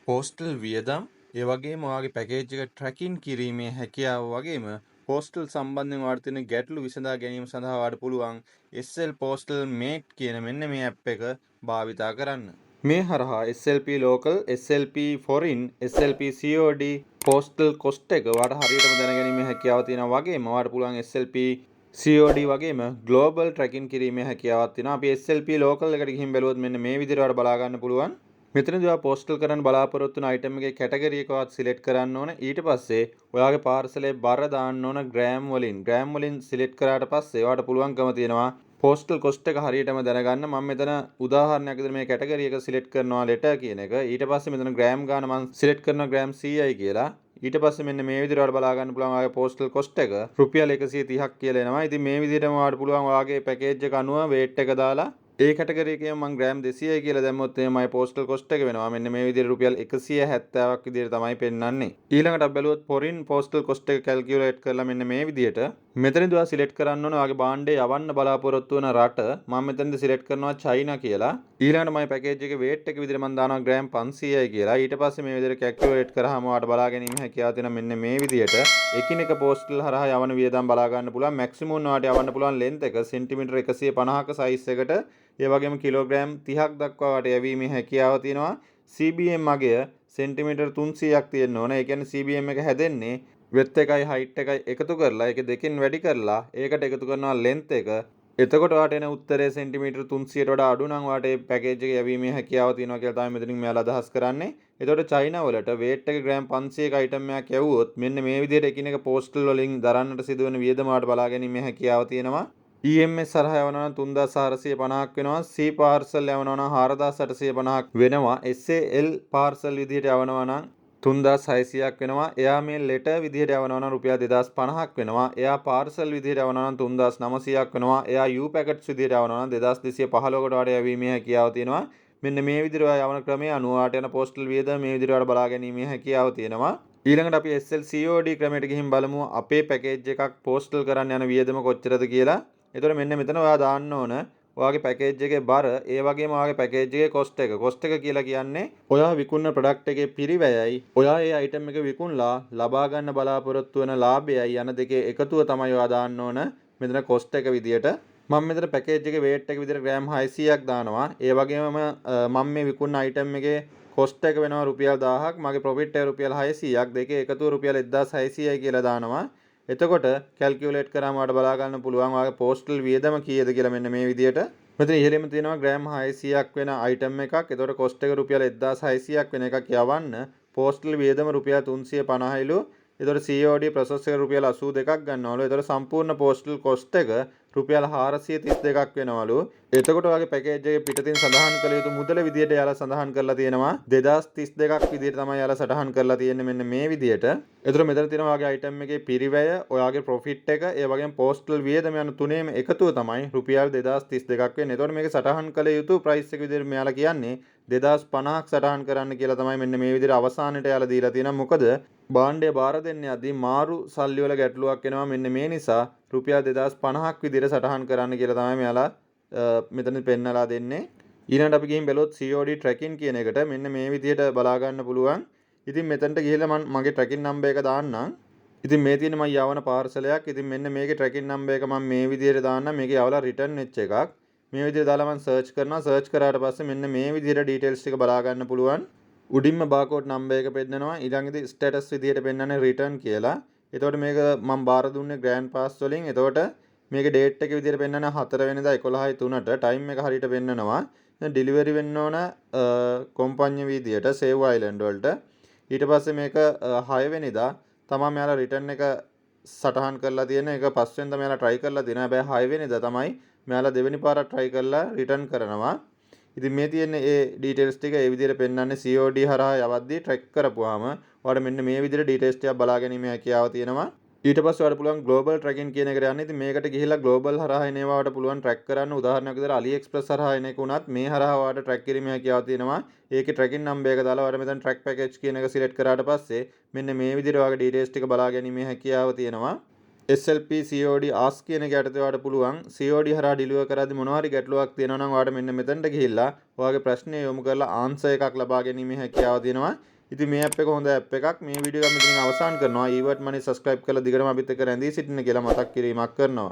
Postal වියදම් ඒ වගේම ඔයාගේ පැකේජ් එක ට්‍රැකින් කිරීමේ හැකියාව වගේම පෝස්ටල් සම්බන්ධයෙන් ඔයාලට තියෙන ගැටලු විසඳා ගැනීම සඳහා ඔයාලට පුළුවන් SL Postal Mate කියන මෙන්න මේ ඇප් එක භාවිතා කරන්න. මේ හරහා SLP Local, SLP Foreign, SLP COD postal cost එක ඔයාලට හරියටම දැනගැනීමේ හැකියාව තියෙනවා වගේම ඔයාලට පුළුවන් SLP COD වගේම ග්ලෝබල් ට්‍රැකින් කිරීමේ හැකියාවක් තියෙනවා. අපි SLP Local එකට ගිහින් බැලුවොත් මෙන්න මේ විදිහට ඔයාලට බලා ගන්න පුළුවන්. මෙතනදී ඔයා පෝස්ටල් කරන්න බලාපොරොත්තු වෙන අයිටම් එකේ කැටගරි එකවත් සිලෙක්ට් කරන්න ඕන. ඊට පස්සේ ඔයාගේ පාර්සලේ බර දාන්න ඕන ග්‍රෑම් වලින්. ග්‍රෑම් වලින් සිලෙක්ට් කරාට පස්සේ ඔයාට පුළුවන්කම තියෙනවා පෝස්ටල් කොස්ට් එක හරියටම දැනගන්න. මම මෙතන උදාහරණයක් විදිහට මේ කැටගරි එක සිලෙක්ට් කරනවා ලෙටර් කියන එක. ඊට පස්සේ මෙතන ග්‍රෑම් ගාන මම සිලෙක්ට් කරනවා ග්‍රෑම් 100යි කියලා. ඊට පස්සේ මෙන්න මේ විදිහට ඔයාලට බලා ගන්න පුළුවන් ඔයාගේ පෝස්ටල් කොස්ට් එක රුපියල් 130ක් කියලා එනවා. ඉතින් මේ විදිහටම ඔයාලට පුළුවන් ඔයාගේ පැකේජ් එක අනුව weight එක දාලා ඒ කැටගරි එකේ මම ග්‍රෑම් 200යි කියලා දැම්මොත් එමය පෝස්ටල් කොස්ට් එක වෙනවා. මෙන්න මේ විදිහට රුපියල් 170ක් විදිහට තමයි පෙන්නන්නේ. ඊළඟට අපි බැලුවොත් foreign postal cost එක කැල්කියුලේට් කරලා මෙන්න මේ විදිහට මෙතනදී ඔයා සිලෙක්ට් කරන්න ඕන ඔයාගේ භාණ්ඩය යවන්න බලාපොරොත්තු වෙන රට. මම මෙතනදී සිලෙක්ට් කරනවා චයිනා කියලා. ඊළඟට මම පැකේජ් එකේ weight එක විදිහට මම දානවා ග්‍රෑම් 500යි කියලා. ඊට පස්සේ මේ විදිහට කැල්කියුලේට් කරාම ඔයාලට බලා ගැනීම හැකියාව තියෙන මෙන්න මේ විදිහට එකිනෙක පෝස්ටල් හරහා යවන වියදම් බලා ගන්න පුළුවන්. මැක්සිමම් ඔයාලට යවන්න පුළුවන් length එක සෙන්ටිමීටර් 150ක size එකට ඒ වගේම කිලෝග්‍රෑම් 30ක් දක්වා වට යැවීමේ හැකියාව තියෙනවා. CBM අගය සෙන්ටිමීටර් 300ක් තියෙන්න ඕන. ඒ කියන්නේ CBM එක හැදෙන්නේ width එකයි height එකයි එකතු කරලා ඒක දෙකෙන් වැඩි කරලා ඒකට එකතු කරනවා length එක. එතකොට ඔයාට එන උත්තරය සෙන්ටිමීටර් 300ට වඩා අඩු නම් ඔයාට මේ පැකේජ් එක යැවීමේ හැකියාව තියෙනවා කියලා තමයි මෙතනින් මෙයාලා අදහස් කරන්නේ. එතකොට චයිනා වලට weight එක ග්‍රෑම් 500ක අයිටම් එකක් යවුවොත් මෙන්න මේ විදිහට එකිනෙක පෝස්ටල් වලින් දරන්නට සිදුවෙන වියදම වලට බලා ගැනීමේ හැකියාව තියෙනවා. EMS හරහා යවනවා නම් 3450ක් වෙනවා. C පාර්සල් යවනවා නම් 4850ක් වෙනවා. SAL පාර්සල් විදිහට යවනවා නම් 3600ක් වෙනවා. එයා මේ ලෙටර් විදිහට යවනවා නම් රුපියල් 2050ක් වෙනවා. එයා පාර්සල් විදිහට යවනවා නම් 3900ක් වෙනවා. එයා U පැකට්ස් විදිහට යවනවා නම් 2215කට වඩා යැවීමේ හැකියාව තියෙනවා. මෙන්න මේ විදිහට යවන ක්‍රමය අනුව ආට යන පෝස්ටල් වියදම මේ විදිහට බලා ගැනීමේ හැකියාව තියෙනවා. ඊළඟට අපි SL COD ක්‍රමයට ගිහින් බලමු අපේ පැකේජ් එකක් පෝස්ටල් කරන්න යන වියදම කොච්චරද කියලා. එතකොට මෙන්න මෙතන ඔයා දාන්න ඕන ඔයාගේ පැකේජ් එකේ බර ඒ වගේම ඔයාගේ පැකේජ් එකේ කොස්ට් එක. කොස්ට් එක කියලා කියන්නේ ඔයා විකුණන ප්‍රොඩක්ට් එකේ පිරිවැයයි ඔයා ඒ අයිටම් එක විකුණලා ලබා ගන්න බලාපොරොත්තු වෙන ලාභයයි යන දෙකේ එකතුව තමයි ඔයා දාන්න ඕන මෙතන කොස්ට් එක විදියට. මම මෙතන පැකේජ් එකේ weight එක විදියට ග්‍රෑම් 600ක් දානවා. ඒ වගේම මම මේ විකුණන අයිටම් එකේ කොස්ට් එක වෙනවා රුපියල් 1000ක්. මගේ ප්‍රොෆිට් එක රුපියල් 600ක්. දෙකේ එකතුව රුපියල් 1600යි කියලා දානවා. එතකොට කැල්කියුලේට් කරාම ඔයාලට බලා ගන්න පුළුවන් ඔයාගේ පෝස්ටල් වියදම කීයද කියලා මෙන්න මේ විදියට. මෙතන ඉහළම තියෙනවා ග්‍රෑම් 600ක් වෙන අයිටම් එකක්. එතකොට කොස්ට් එක රුපියල් 1600ක් වෙන එකක් යවන්න පෝස්ටල් වියදම රුපියල් 350යිලු. එතකොට COD ප්‍රොසෙස් එක රුපියල් 82ක් ගන්නවලු. එතකොට සම්පූර්ණ පෝස්ටල් කොස්ට් එක රුපියල් 432ක් වෙනවලු. එතකොට ඔයාගේ පැකේජ් එකේ පිටතින් සඳහන් කළ යුතු මුදල විදියට යාලා සඳහන් කරලා තියෙනවා 2032ක් විදියට තමයි යාලා සටහන් කරලා තියෙන්නේ මෙන්න මේ විදියට. එතකොට මෙතන තියෙනවා ඔයාගේ අයිටම් එකේ පිරිවැය, ඔයාගේ ප්‍රොෆිට් එක, ඒ වගේම පෝස්ටල් වියදම යන තුනේම එකතුව තමයි රුපියල් 2032ක් වෙන්නේ. එතකොට මේක සටහන් කළ යුතු ප්‍රයිස් එක විදියට මෙයාලා කියන්නේ 2050ක් සටහන් කරන්න කියලා තමයි මෙන්න මේ විදියට අවසානයේ යාලා දීලා තියෙනවා. මොකද භාණ්ඩය බාර දෙන්න යද්දී මාරු සල්ලි වල ගැටලුවක් එනවා. මෙන්න මේ නිසා රුපියල් 2050ක් විදියට සටහන් කරන්න කියලා තමයි මෙයාලා මෙතන පෙන්නලා දෙන්නේ. ඊළඟට අපි ගිහින් බැලුවොත් COD tracking කියන එකට මෙන්න මේ විදියට බලා ගන්න පුළුවන්. ඉතින් මෙතනට ගිහිල්ලා මම මගේ tracking number එක දාන්නම්. ඉතින් මේ තියෙන මම යවන පාර්සලයක්. ඉතින් මෙන්න මේකේ tracking number එක මම මේ විදියට දාන්නම්. මේකේ යවලා return වෙච්ච එකක්. මේ විදියට දාලා මම search කරනවා. search කරාට පස්සේ මෙන්න මේ විදියට details ටික බලා ගන්න පුළුවන්. උඩින්ම barcode number එක පෙන්නනවා. ඊළඟට status විදියට පෙන්නන්නේ return කියලා. එතකොට මේක මම බාර දුන්නේ grand pass වලින්. එතකොට මේක date එක විදියට පෙන්නන 4 වෙනිදා 11:03ට time එක හරියට පෙන්නනවා. දැන් delivery වෙන්න ඕන කොම්පඤ්ඤ විදියට save island වලට. ඊට පස්සේ මේක 6 වෙනිදා තමයි මෙයාලා return එක සටහන් කරලා තියෙන එක 5 වෙනිදා මෙයාලා try කරලා තියෙනවා. හැබැයි 6 වෙනිදා තමයි මෙයාලා දෙවෙනි පාරක් try කරලා return කරනවා. ඉතින් මේ තියෙන ඒ details ටික ඒ විදිහට පෙන්වන්නේ COD හරහා යවද්දී track කරපුවාම ඔයාලට මෙන්න මේ විදිහට details ටික බලා ගැනීම හැකියාව තියෙනවා. ඊට පස්සේ ඔයාලට පුළුවන් global tracking කියන එකට යන්න. ඉතින් මේකට ගිහිල්ලා global හරහා එන ඒවාට පුළුවන් track කරන්න. උදාහරණයක් විදිහට AliExpress හරහා එන එක උනත් මේ හරහා ඔයාලට track කිරීමේ හැකියාව තියෙනවා. ඒකේ tracking number එක දාලා ඔයාලට මෙතන track package කියන එක select කරාට පස්සේ මෙන්න මේ විදිහට ඔයාගේ details ටික බලා ගැනීමේ හැකියාව තියෙනවා. SLP COD ask කියන එක යටතේ ඔයාලට පුළුවන් COD හරහා deliver කරද්දී මොනවා හරි ගැටලුවක් තියෙනවා නම් ඔයාලට මෙන්න මෙතනට ගිහිල්ලා ඔයාගේ ප්‍රශ්නය යොමු කරලා answer එකක් ලබා ගැනීමේ හැකියාව තියෙනවා. ඉතින් මේ ඇප් එක හොඳ ඇප් එකක්. මේ වීඩියෝ එක මෙතනින් අවසන් කරනවා. ඊවර්ට් මනි සබ්ස්ක්‍රයිබ් කරලා දිගටම අපිත් එක්ක රැඳී සිටින්න කියලා මතක් කිරීමක් කරනවා.